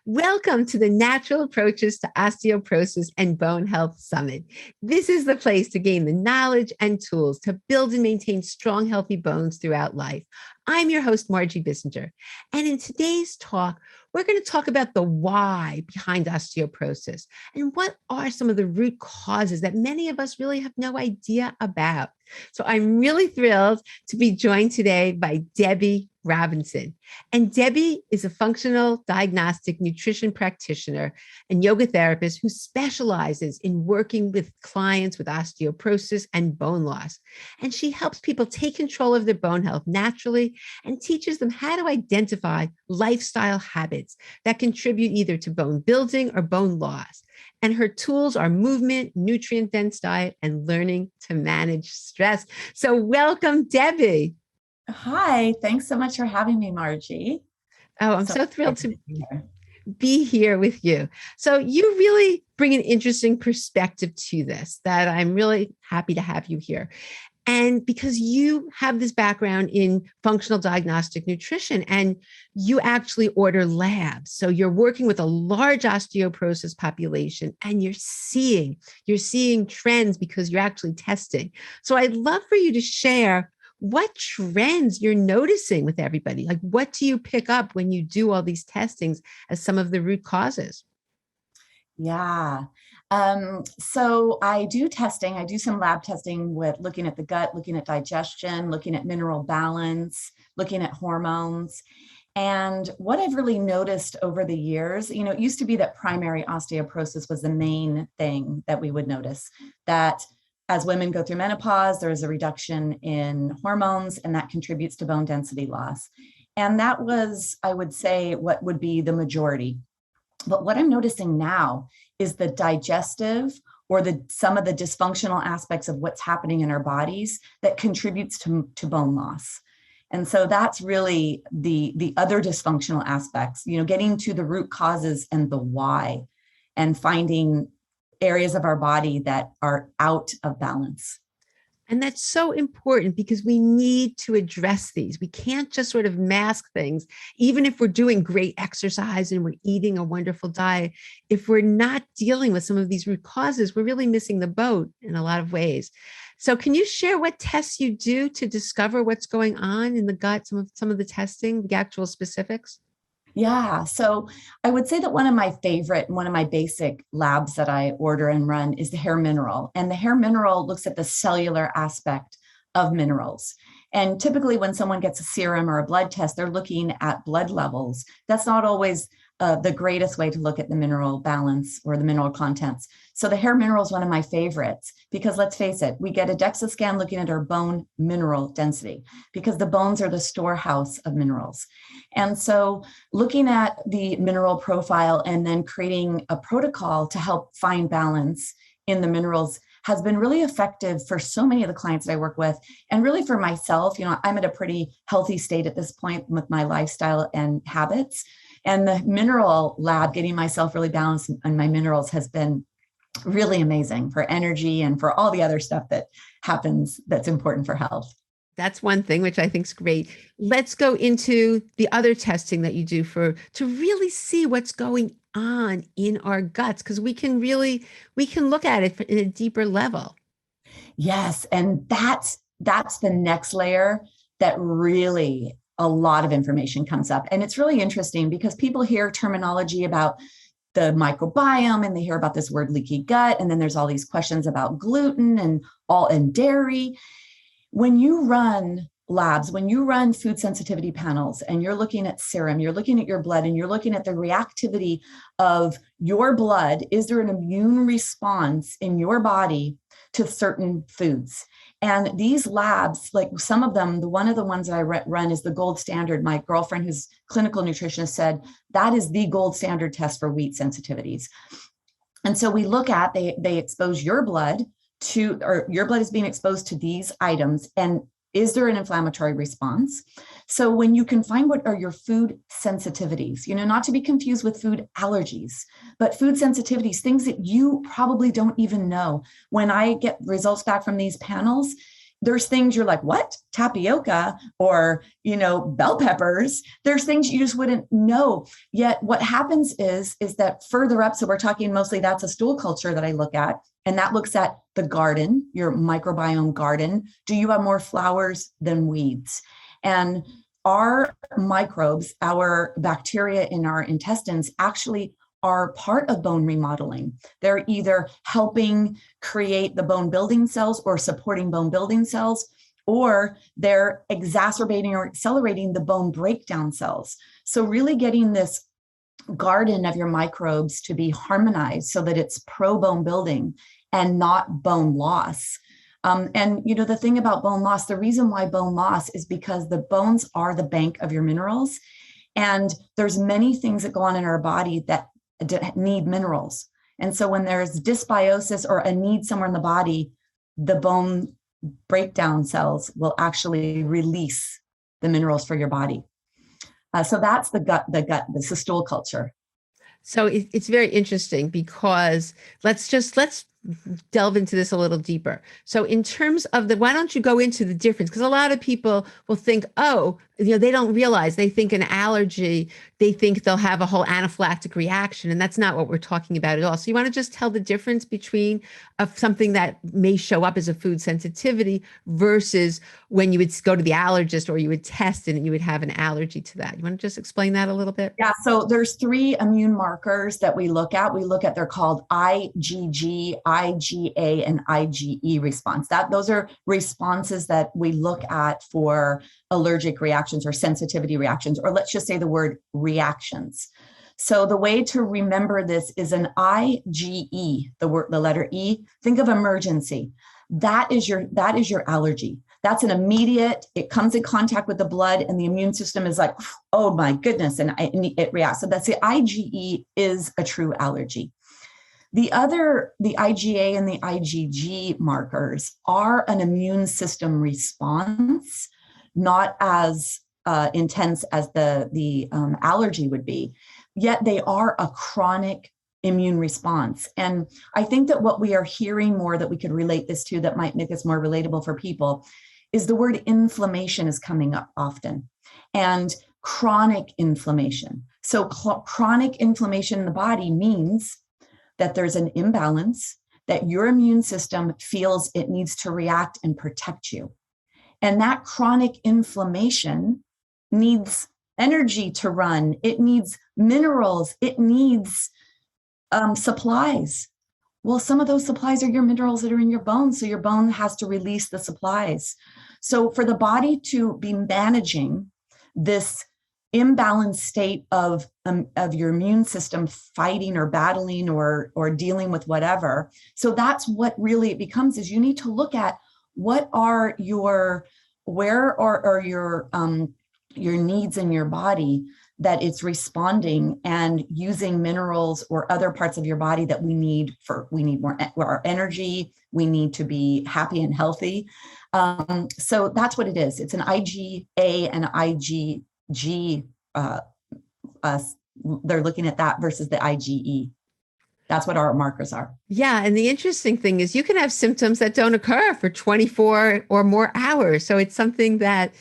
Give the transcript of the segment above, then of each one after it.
Welcome to the Natural Approaches to Osteoporosis and Bone Health Summit. This is the place to gain the knowledge and tools to build and maintain strong, healthy bones throughout life. I'm your host, Margie Bissinger. And in today's talk, we're going to talk about the why behind osteoporosis and what are some of the root causes that many of us really have no idea about. So I'm really thrilled to be joined today by Debbie Robinson. And Debbie is a functional diagnostic nutrition practitioner and yoga therapist who specializes in working with clients with osteoporosis and bone loss. And she helps people take control of their bone health naturally and teaches them how to identify lifestyle habits that contribute either to bone building or bone loss. And her tools are movement, nutrient-dense diet, and learning to manage stress. So welcome, Debbie. Hi, thanks so much for having me, Margie. Oh, I'm so thrilled to be here with you. So you really bring an interesting perspective to this that I'm really happy to have you here. And because you have this background in functional diagnostic nutrition and you actually order labs. So you're working with a large osteoporosis population and you're seeing trends because you're actually testing. So I'd love for you to share what trends you're noticing with everybody. Like, what do you pick up when you do all these testings as some of the root causes? Yeah. So I do testing. I do some lab testing with looking at the gut, looking at digestion, looking at mineral balance, looking at hormones. And what I've really noticed over the years, it used to be that primary osteoporosis was the main thing that we would notice, that as women go through menopause, there is a reduction in hormones, and that contributes to bone density loss. And that was, I would say, what would be the majority. But what I'm noticing now is the digestive or some of the dysfunctional aspects of what's happening in our bodies that contributes to bone loss. And so that's really the other dysfunctional aspects, getting to the root causes and the why, and finding areas of our body that are out of balance. And that's so important because we need to address these. We can't just sort of mask things, even if we're doing great exercise and we're eating a wonderful diet. If we're not dealing with some of these root causes, we're really missing the boat in a lot of ways. So can you share what tests you do to discover what's going on in the gut, some of the testing, the actual specifics? Yeah, so I would say that one of my basic labs that I order and run is the hair mineral. And the hair mineral looks at the cellular aspect of minerals. And typically when someone gets a serum or a blood test, they're looking at blood levels. That's not always the greatest way to look at the mineral balance or the mineral contents. So the hair mineral is one of my favorites because let's face it, we get a DEXA scan looking at our bone mineral density because the bones are the storehouse of minerals. And so looking at the mineral profile and then creating a protocol to help find balance in the minerals has been really effective for so many of the clients that I work with. And really for myself, I'm at a pretty healthy state at this point with my lifestyle and habits. And the mineral lab, getting myself really balanced on my minerals has been really amazing for energy and for all the other stuff that happens that's important for health. That's one thing, which I think is great. Let's go into the other testing that you do to really see what's going on in our guts, because we can look at it in a deeper level. Yes. And that's the next layer that really a lot of information comes up. And it's really interesting because people hear terminology about the microbiome and they hear about this word leaky gut. And then there's all these questions about gluten and dairy. When you run labs, when you run food sensitivity panels and you're looking at serum, you're looking at your blood and you're looking at the reactivity of your blood, is there an immune response in your body to certain foods? And these labs, like some of them, one of the ones that I run is the gold standard. My girlfriend, who's clinical nutritionist, said that is the gold standard test for wheat sensitivities. And so we look at, they expose your blood or your blood is being exposed to these items. And is there an inflammatory response? So when you can find what are your food sensitivities, not to be confused with food allergies, but food sensitivities, things that you probably don't even know. When I get results back from these panels, there's things you're like, what? Tapioca or, bell peppers. There's things you just wouldn't know. Yet what happens is that further up, so we're talking mostly, that's a stool culture that I look at, and that looks at the garden, your microbiome garden. Do you have more flowers than weeds? And our microbes, our bacteria in our intestines actually are part of bone remodeling. They're either helping create the bone building cells or supporting bone building cells, or they're exacerbating or accelerating the bone breakdown cells. So really getting this garden of your microbes to be harmonized so that it's pro bone building and not bone loss. And the thing about bone loss, the reason why bone loss is because the bones are the bank of your minerals. And there's many things that go on in our body that need minerals. And so when there's dysbiosis or a need somewhere in the body, the bone breakdown cells will actually release the minerals for your body. So that's the stool culture. So it's very interesting because let's delve into this a little deeper. So in terms of why don't you go into the difference? Because a lot of people will think, they don't realize, they think an allergy, they think they'll have a whole anaphylactic reaction. And that's not what we're talking about at all. So you want to just tell the difference between something that may show up as a food sensitivity versus when you would go to the allergist or you would test and you would have an allergy to that. You want to just explain that a little bit? Yeah. So there's 3 immune markers that we look at. They're called IgG, IgA, and IgE response. Those are responses that we look at for allergic reactions or sensitivity reactions, or let's just say the word reactions. So the way to remember this is an IgE, the letter E. Think of emergency. That is your allergy. That's an immediate, it comes in contact with the blood and the immune system is like, oh my goodness, and it reacts. So that's the IgE is a true allergy. The IgA and the IgG markers are an immune system response, not as intense as the allergy would be, yet they are a chronic immune response. And I think that what we are hearing more that we could relate this to that might make this more relatable for people is the word inflammation is coming up often, and chronic inflammation. So chronic inflammation in the body means that there's an imbalance, that your immune system feels it needs to react and protect you. And that chronic inflammation needs energy to run. It needs minerals. It needs supplies. Well, some of those supplies are your minerals that are in your bones. So your bone has to release the supplies. So for the body to be managing this imbalanced state of your immune system fighting or battling or dealing with whatever. So that's what really it becomes is you need to look at what are your needs in your body that it's responding and using minerals or other parts of your body that we need more our energy. We need to be happy and healthy. So that's what it is. It's an IgA and IgG. They're looking at that versus the IgE. That's what our markers are. Yeah. And the interesting thing is you can have symptoms that don't occur for 24 or more hours. So it's something that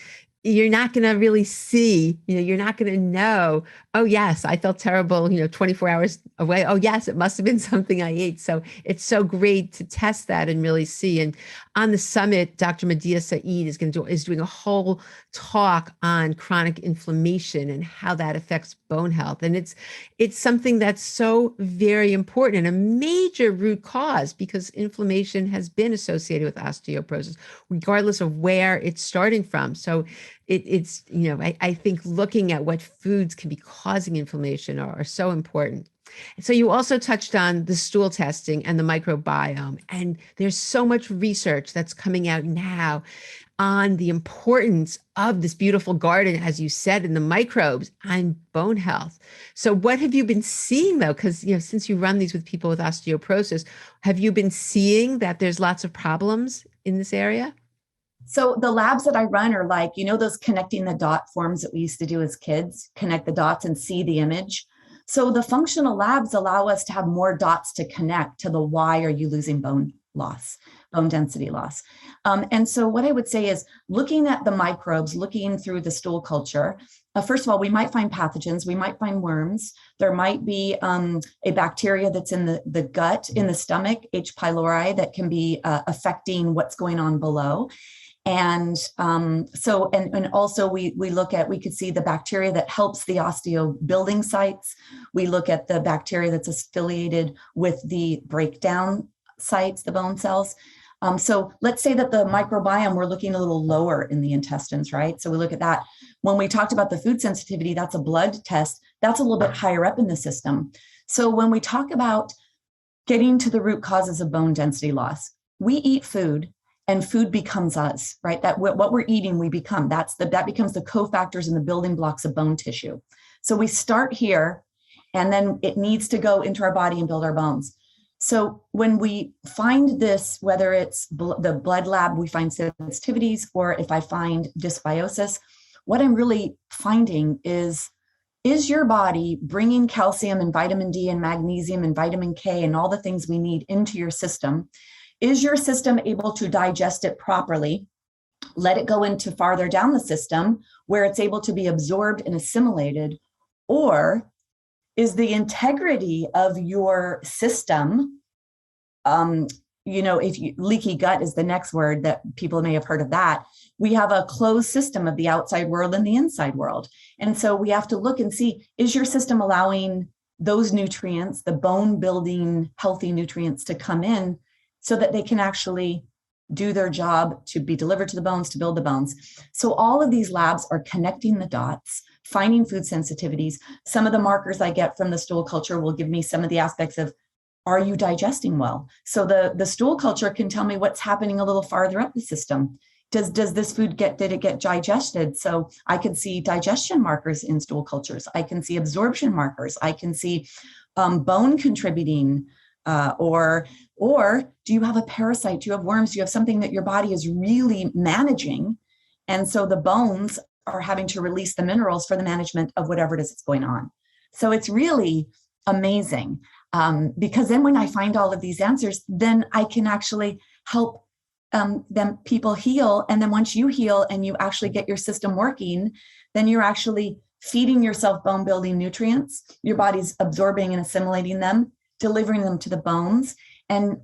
you're not going to really see, you're not going to know, oh, yes, I felt terrible, 24 hours away. Oh, yes, it must have been something I ate. So it's so great to test that and really see. And on the summit, Dr. Medea Saeed is doing a whole talk on chronic inflammation and how that affects bone health. And it's something that's so very important and a major root cause because inflammation has been associated with osteoporosis, regardless of where it's starting from. So I think looking at what foods can be causing inflammation are so important. And so you also touched on the stool testing and the microbiome. And there's so much research that's coming out now on the importance of this beautiful garden, as you said, in the microbes on bone health. So what have you been seeing though? Because, since you run these with people with osteoporosis, have you been seeing that there's lots of problems in this area? So the labs that I run are like, those connecting the dot forms that we used to do as kids, connect the dots and see the image. So the functional labs allow us to have more dots to connect to the why are you losing bone loss, bone density loss. And so what I would say is looking at the microbes, looking through the stool culture, first of all, we might find pathogens, we might find worms, there might be a bacteria that's in the gut, in the stomach, H. pylori, that can be affecting what's going on below. And also we could see the bacteria that helps the osteo building sites. We look at the bacteria that's affiliated with the breakdown sites, the bone cells. So let's say that the microbiome, we're looking a little lower in the intestines, right? So we look at that. When we talked about the food sensitivity, that's a blood test. That's a little bit higher up in the system. So when we talk about getting to the root causes of bone density loss, we eat food and food becomes us, right? That what we're eating, we become. That becomes the cofactors and the building blocks of bone tissue. So we start here, and then it needs to go into our body and build our bones. So when we find this, whether it's the blood lab, we find sensitivities, or if I find dysbiosis, what I'm really finding is your body bringing calcium and vitamin D and magnesium and vitamin K and all the things we need into your system? Is your system able to digest it properly, let it go into farther down the system where it's able to be absorbed and assimilated? Or is the integrity of your system, if leaky gut is the next word that people may have heard of that. We have a closed system of the outside world and the inside world. And so we have to look and see, is your system allowing those nutrients, the bone building, healthy nutrients, to come in so that they can actually do their job to be delivered to the bones, to build the bones? So all of these labs are connecting the dots, finding food sensitivities. Some of the markers I get from the stool culture will give me some of the aspects of, are you digesting well? So the stool culture can tell me what's happening a little farther up the system. Does this food did it get digested? So I can see digestion markers in stool cultures. I can see absorption markers. I can see bone contributing, or do you have a parasite? Do you have worms? Do you have something that your body is really managing? And so the bones are having to release the minerals for the management of whatever it is that's going on. So it's really amazing, because then when I find all of these answers, then I can actually help people heal. And then once you heal and you actually get your system working, then you're actually feeding yourself bone building nutrients. Your body's absorbing and assimilating them, delivering them to the bones. And,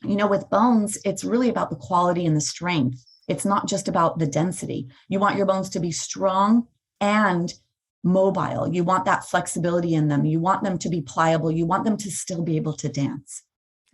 with bones, it's really about the quality and the strength. It's not just about the density. You want your bones to be strong and mobile. You want that flexibility in them. You want them to be pliable. You want them to still be able to dance.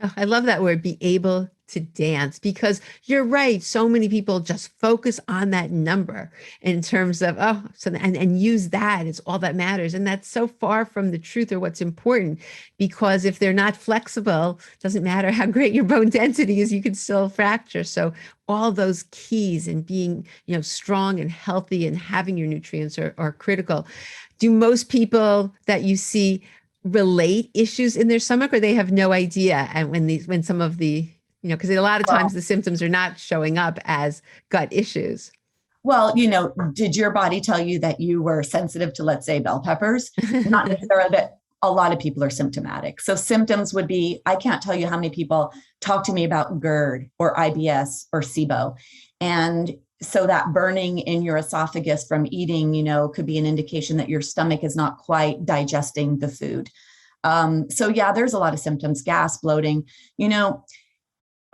Oh, I love that word, be able to dance, because you're right. So many people just focus on that number in terms of, and use that as all that matters. And that's so far from the truth or what's important, because if they're not flexible, it doesn't matter how great your bone density is, you can still fracture. So all those keys and being, strong and healthy and having your nutrients are critical. Do most people that you see relate issues in their stomach, or they have no idea? And when some of the, because a lot of times the symptoms are not showing up as gut issues. Well, did your body tell you that you were sensitive to, let's say, bell peppers? Not necessarily, but a lot of people are symptomatic. So symptoms would be, I can't tell you how many people talk to me about GERD or IBS or SIBO. And so that burning in your esophagus from eating, could be an indication that your stomach is not quite digesting the food. So yeah, there's a lot of symptoms, gas, bloating.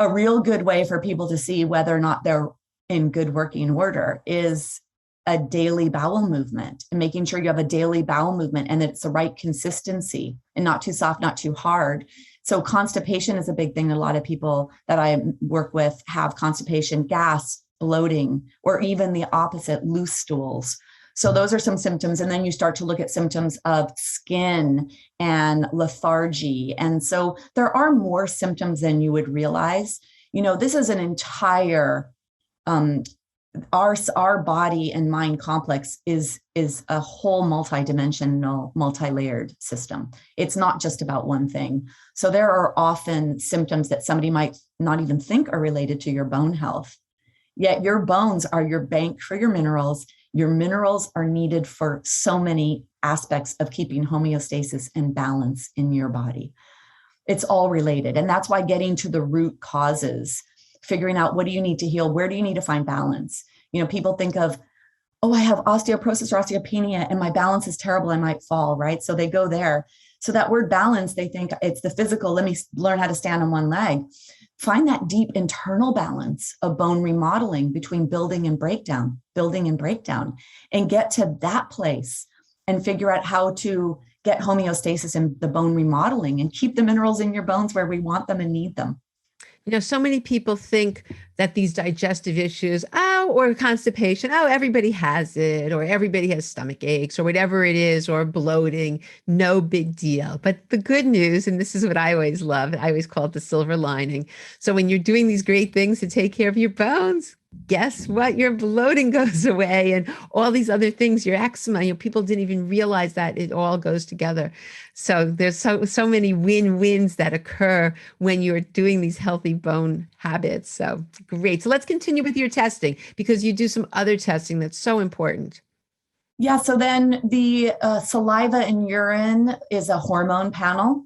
A real good way for people to see whether or not they're in good working order is a daily bowel movement, and making sure you have a daily bowel movement and that it's the right consistency and not too soft, not too hard. So constipation is a big thing. A lot of people that I work with have constipation, gas, bloating, or even the opposite, loose stools. So those are some symptoms. And then you start to look at symptoms of skin and lethargy. And so there are more symptoms than you would realize. This is an entire, our body and mind complex is a whole multidimensional, multi-layered system. It's not just about one thing. So there are often symptoms that somebody might not even think are related to your bone health. Yet your bones are your bank for your minerals. Your minerals are needed for so many aspects of keeping homeostasis and balance in your body. It's all related. And that's why getting to the root causes, figuring out what do you need to heal? Where do you need to find balance? People think of, oh, I have osteoporosis or osteopenia and my balance is terrible. I might fall, right? So they go there. So that word balance, they think it's the physical. Let me learn how to stand on one leg. Find that deep internal balance of bone remodeling between building and breakdown, and get to that place and figure out how to get homeostasis in the bone remodeling and keep the minerals in your bones where we want them and need them. So many people think that these digestive issues, or constipation, everybody has it, or everybody has stomach aches, or whatever it is, or bloating, no big deal. But the good news, and this is what I always love, I always call it the silver lining. So when you're doing these great things to take care of your bones, guess what? Your bloating goes away and all these other things, your eczema, people didn't even realize that it all goes together. So there's so many win-wins that occur when you're doing these healthy bone habits. So great. So let's continue with your testing, because you do some other testing that's so important. Yeah. So then the saliva and urine is a hormone panel.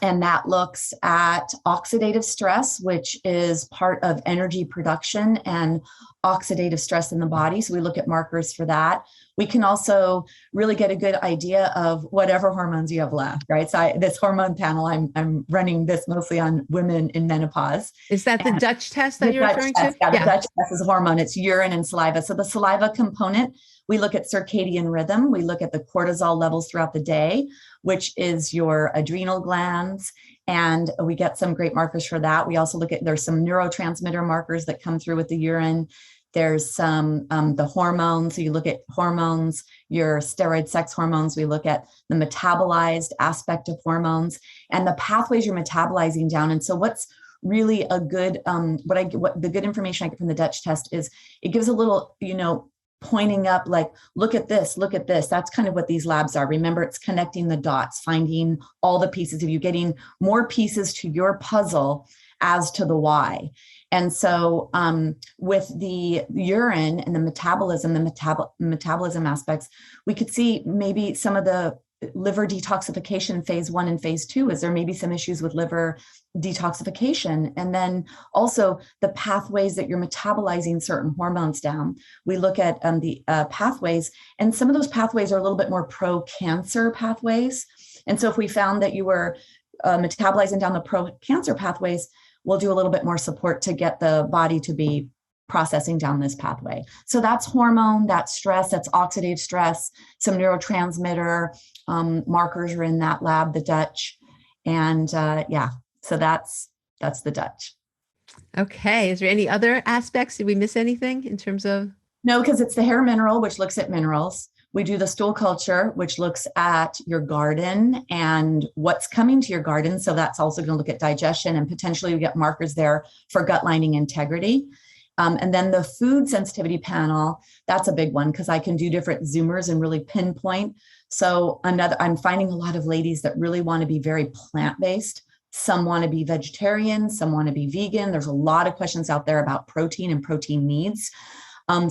And that looks at oxidative stress, which is part of energy production and oxidative stress in the body. So we look at markers for that. We can also really get a good idea of whatever hormones you have left, right? So this hormone panel, I'm running this mostly on women in menopause. Is that the Dutch test that you're referring to? Yeah, the Dutch test is a hormone. It's urine and saliva. So the saliva component, we look at circadian rhythm. We look at the cortisol levels throughout the day, which is your adrenal glands. And we get some great markers for that. We also look at, there's some neurotransmitter markers that come through with the urine. There's some, the hormones. So you look at hormones, your steroid sex hormones. We look at the metabolized aspect of hormones and the pathways you're metabolizing down. And so what's really a good, what the good information I get from the Dutch test is it gives a little, pointing up, like, look at this. That's kind of what these labs are. Remember, it's connecting the dots, finding all the pieces of you, getting more pieces to your puzzle as to the why. And so with the urine and the metabolism aspects, we could see maybe some of the liver detoxification phase 1 and phase 2. Is there maybe some issues with liver detoxification? And then also the pathways that you're metabolizing certain hormones down. We look at the pathways, and some of those pathways are a little bit more pro-cancer pathways. And so if we found that you were metabolizing down the pro-cancer pathways, we'll do a little bit more support to get the body to be processing down this pathway. So that's hormone, that's stress, that's oxidative stress, some neurotransmitter markers are in that lab, the Dutch. And so that's the Dutch. Okay. Is there any other aspects? Did we miss anything in terms of? No, because it's the hair mineral, which looks at minerals. We do the stool culture, which looks at your garden and what's coming to your garden. So that's also going to look at digestion, and potentially we get markers there for gut lining integrity. And then the food sensitivity panel, that's a big one because I can do different zoomers and really pinpoint. So I'm finding a lot of ladies that really want to be very plant-based. Some want to be vegetarian, some want to be vegan. There's a lot of questions out there about protein and protein needs.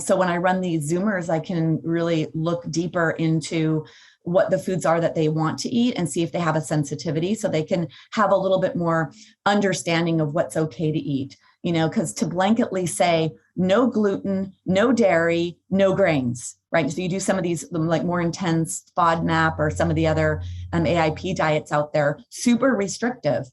So when I run these zoomers, I can really look deeper into what the foods are that they want to eat and see if they have a sensitivity, so they can have a little bit more understanding of what's okay to eat. Because to blanketly say no gluten, no dairy, no grains, right? So you do some of these like more intense FODMAP or some of the other AIP diets out there, super restrictive.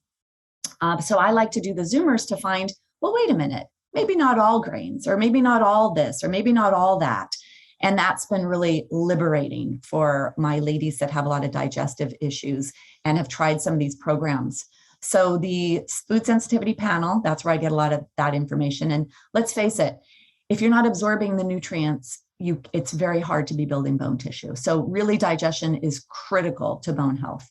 So I like to do the zoomers to find, well, wait a minute, maybe not all grains, or maybe not all this, or maybe not all that. And that's been really liberating for my ladies that have a lot of digestive issues and have tried some of these programs. So the food sensitivity panel, that's where I get a lot of that information. And let's face it, if you're not absorbing the nutrients, it's very hard to be building bone tissue. So really digestion is critical to bone health.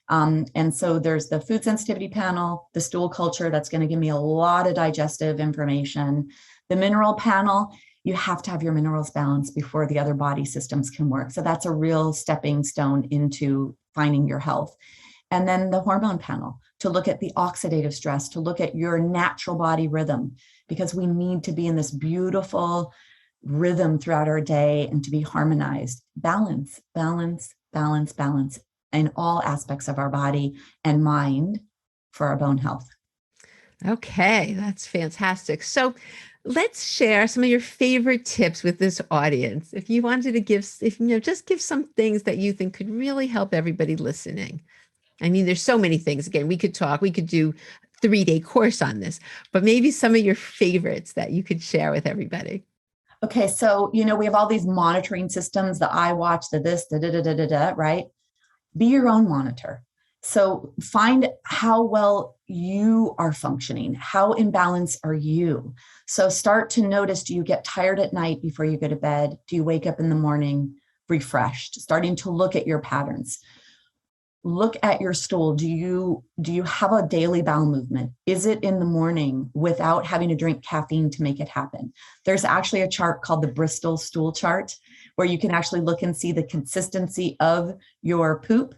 And so there's the food sensitivity panel, the stool culture, that's going to give me a lot of digestive information. The mineral panel, you have to have your minerals balanced before the other body systems can work. So that's a real stepping stone into finding your health. And then the hormone panel, to look at the oxidative stress, to look at your natural body rhythm, because we need to be in this beautiful rhythm throughout our day and to be harmonized. Balance, balance, balance, balance in all aspects of our body and mind for our bone health. Okay, that's fantastic. So let's share some of your favorite tips with this audience. If you wanted to give, if you know, just give some things that you think could really help everybody listening. I mean, there's so many things. Again, we could do 3-day course on this, but maybe some of your favorites that you could share with everybody. Okay, so we have all these monitoring systems, the iWatch, the this, the da da da da da, right? Be your own monitor. So find how well you are functioning. How in balance are you? So start to notice, do you get tired at night before you go to bed? Do you wake up in the morning refreshed? Starting to look at your patterns. Look at your stool. Do you have a daily bowel movement? Is it in the morning without having to drink caffeine to make it happen? There's actually a chart called the Bristol stool chart where you can actually look and see the consistency of your poop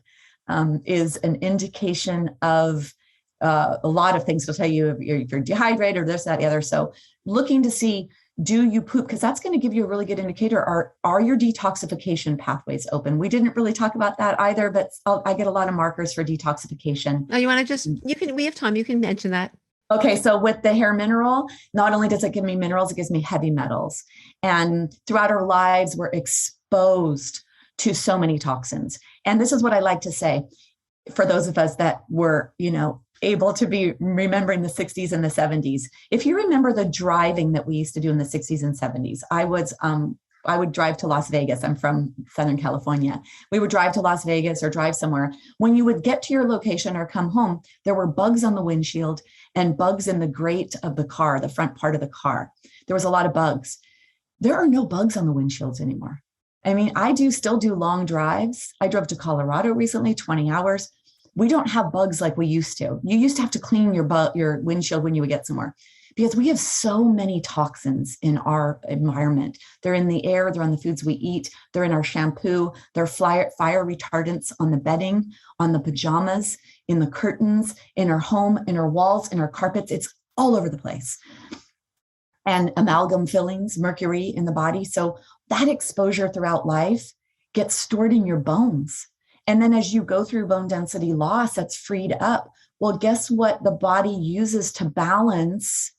is an indication of a lot of things. Will tell you if you're dehydrated or this, that, the other. So looking to see, do you poop? Because that's going to give you a really good indicator. Are your detoxification pathways open? We didn't really talk about that either, but I get a lot of markers for detoxification. Oh, you want to we have time. You can mention that. Okay, so with the hair mineral, not only does it give me minerals, it gives me heavy metals. And throughout our lives, we're exposed to so many toxins. And this is what I like to say for those of us that were, able to be remembering the 60s and the 70s. If you remember the driving that we used to do in the 60s and 70s, I would drive to Las Vegas. I'm from Southern California. We would drive to Las Vegas or drive somewhere. When you would get to your location or come home, there were bugs on the windshield and bugs in the grate of the car, the front part of the car. There was a lot of bugs. There are no bugs on the windshields anymore. I mean, I still do long drives. I drove to Colorado recently, 20 hours. We don't have bugs like we used to. You used to have to clean your windshield when you would get somewhere because we have so many toxins in our environment. They're in the air, they're on the foods we eat, they're in our shampoo, they're fire retardants on the bedding, on the pajamas, in the curtains, in our home, in our walls, in our carpets. It's all over the place. And amalgam fillings, mercury in the body. So that exposure throughout life gets stored in your bones. And then as you go through bone density loss, that's freed up. Well, guess what the body uses to balance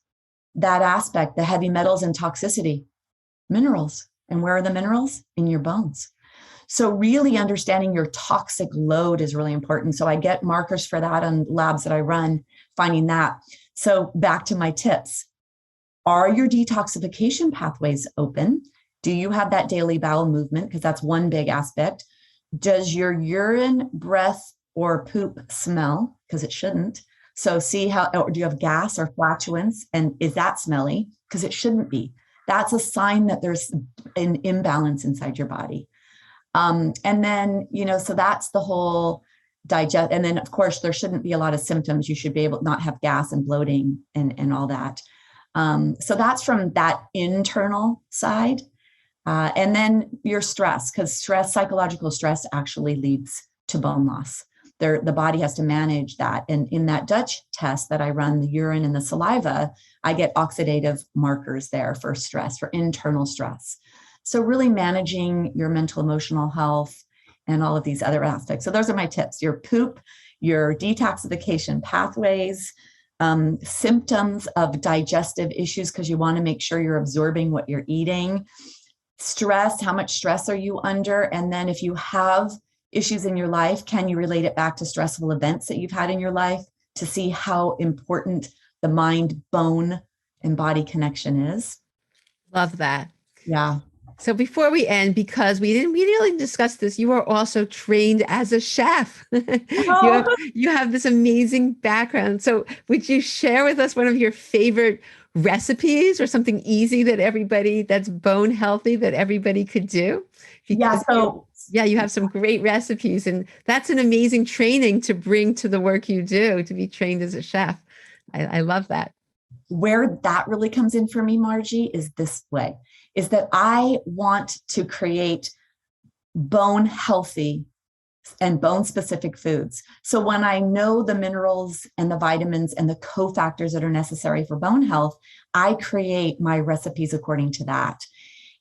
that aspect, the heavy metals and toxicity? Minerals. And where are the minerals? In your bones. So really understanding your toxic load is really important. So I get markers for that on labs that I run, finding that. So back to my tips. Are your detoxification pathways open? Do you have that daily bowel movement? Because that's one big aspect. Does your urine, breath, or poop smell? Because it shouldn't. So see or do you have gas or flatulence? And is that smelly? Because it shouldn't be. That's a sign that there's an imbalance inside your body. And then, so that's the whole digest. And then, of course, there shouldn't be a lot of symptoms. You should be able to not have gas and bloating and all that. So that's from that internal side. And then your stress, because psychological stress actually leads to bone loss. The body has to manage that. And in that Dutch test that I run, the urine and the saliva, I get oxidative markers there for stress, for internal stress. So really managing your mental, emotional health and all of these other aspects. So those are my tips: your poop, your detoxification pathways, symptoms of digestive issues, because you want to make sure you're absorbing what you're eating. Stress, how much stress are you under? And then if you have issues in your life, can you relate it back to stressful events that you've had in your life to see how important the mind, bone, and body connection is? Love that. Yeah. So before we end, because we really discuss this, you are also trained as a chef. You have this amazing background. So would you share with us one of your favorite recipes or something easy that's bone healthy that everybody could do? Because you have some great recipes, and that's an amazing training to bring to the work you do, to be trained as a chef. I love that. Where that really comes in for me, Margie, is this way, is that I want to create bone healthy and bone specific foods. So when I know the minerals and the vitamins and the cofactors that are necessary for bone health, I create my recipes according to that.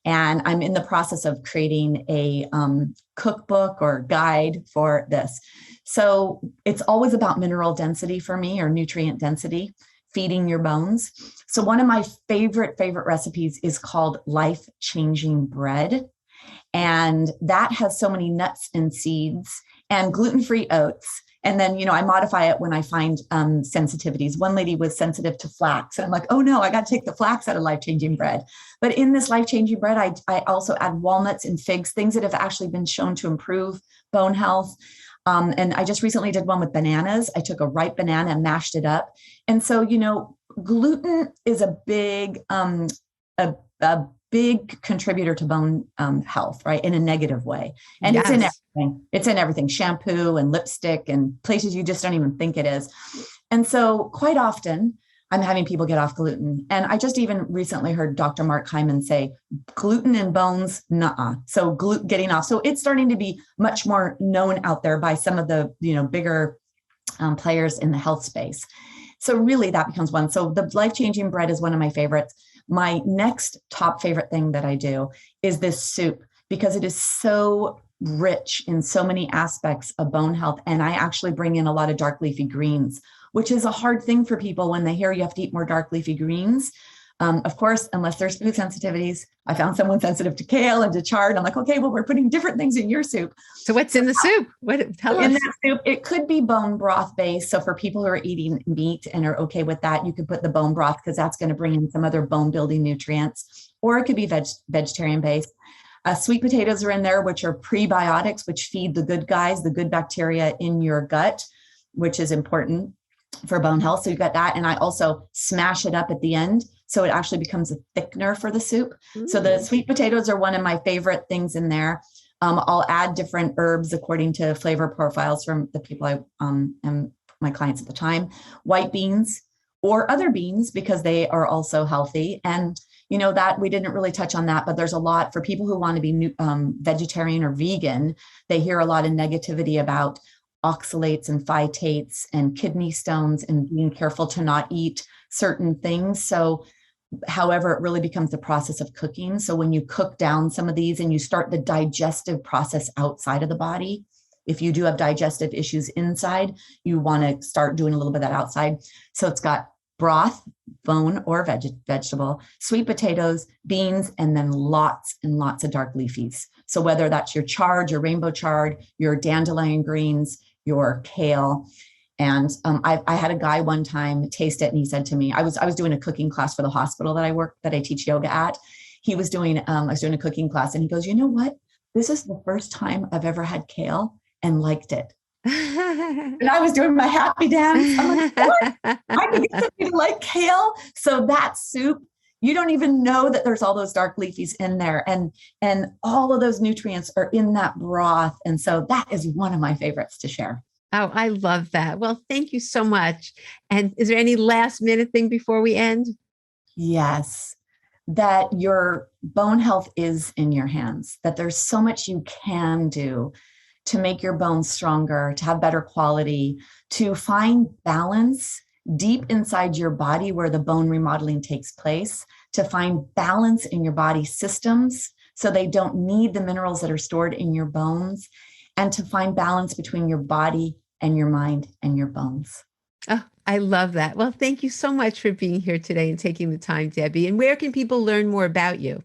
And I'm in the process of creating cookbook or guide for this. So it's always about mineral density for me, or nutrient density, feeding your bones. So one of my favorite recipes is called Life Changing Bread. And that has so many nuts and seeds and gluten-free oats. And then, I modify it when I find sensitivities. One lady was sensitive to flax. And I'm like, oh no, I got to take the flax out of Life Changing Bread. But in this Life Changing Bread, I also add walnuts and figs, things that have actually been shown to improve bone health. And I just recently did one with bananas. I took a ripe banana and mashed it up. And so, gluten is a big contributor to bone health, right? In a negative way. And yes. It's in everything. It's in everything, shampoo and lipstick and places you just don't even think it is. And so quite often I'm having people get off gluten. And I just even recently heard Dr. Mark Hyman say gluten in bones, nuh-uh. So getting off. So it's starting to be much more known out there by some of the, bigger players in the health space. So really that becomes one. So the Life Changing Bread is one of my favorites. My next top favorite thing that I do is this soup, because it is so rich in so many aspects of bone health. And I actually bring in a lot of dark leafy greens, which is a hard thing for people when they hear you have to eat more dark leafy greens. Of course, unless there's food sensitivities. I found someone sensitive to kale and to chard. I'm like, okay, well, we're putting different things in your soup. So what's in the soup? Tell us. In that soup, it could be bone broth based. So for people who are eating meat and are okay with that, you could put the bone broth, because that's going to bring in some other bone building nutrients. Or it could be vegetarian based. Sweet potatoes are in there, which are prebiotics, which feed the good guys, the good bacteria in your gut, which is important for bone health. So you've got that. And I also smash it up at the end, so it actually becomes a thickener for the soup. Mm. So the sweet potatoes are one of my favorite things in there. I'll add different herbs according to flavor profiles from the people I am my clients at the time. White beans or other beans, because they are also healthy. And that we didn't really touch on that, but there's a lot for people who want to be vegetarian or vegan. They hear a lot of negativity about oxalates and phytates and kidney stones and being careful to not eat certain things. So however, it really becomes the process of cooking. So when you cook down some of these and you start the digestive process outside of the body, if you do have digestive issues inside, you want to start doing a little bit of that outside. So it's got broth, bone or vegetable, sweet potatoes, beans, and then lots and lots of dark leafies. So whether that's your chard, your rainbow chard, your dandelion greens, your kale. And I had a guy one time taste it, and he said to me, I was doing a cooking class for the hospital that I teach yoga at. He was doing, I was doing a cooking class, and he goes, you know what? This is the first time I've ever had kale and liked it. And I was doing my happy dance. I'm like, what? I can get somebody to like kale. So that soup, you don't even know that there's all those dark leafies in there, and all of those nutrients are in that broth. And so that is one of my favorites to share. Oh, I love that. Well, thank you so much. And is there any last minute thing before we end? Yes, that your bone health is in your hands, that there's so much you can do to make your bones stronger, to have better quality, to find balance deep inside your body where the bone remodeling takes place, to find balance in your body systems so they don't need the minerals that are stored in your bones, and to find balance between your body and your mind and your bones. Oh, I love that. Well, thank you so much for being here today and taking the time, Debbie. And where can people learn more about you?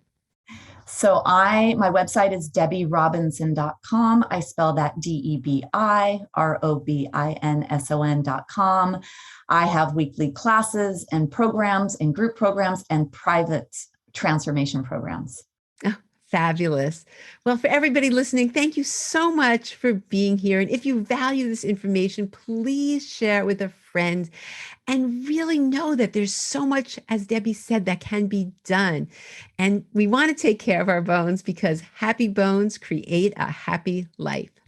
So my website is debbierobinson.com. I spell that DEBIROBINSON.com. I have weekly classes and programs and group programs and private transformation programs. Oh, fabulous. Well, for everybody listening, thank you so much for being here. And if you value this information, please share it with a friend, and really know that there's so much, as Debbie said, that can be done. And we want to take care of our bones, because happy bones create a happy life.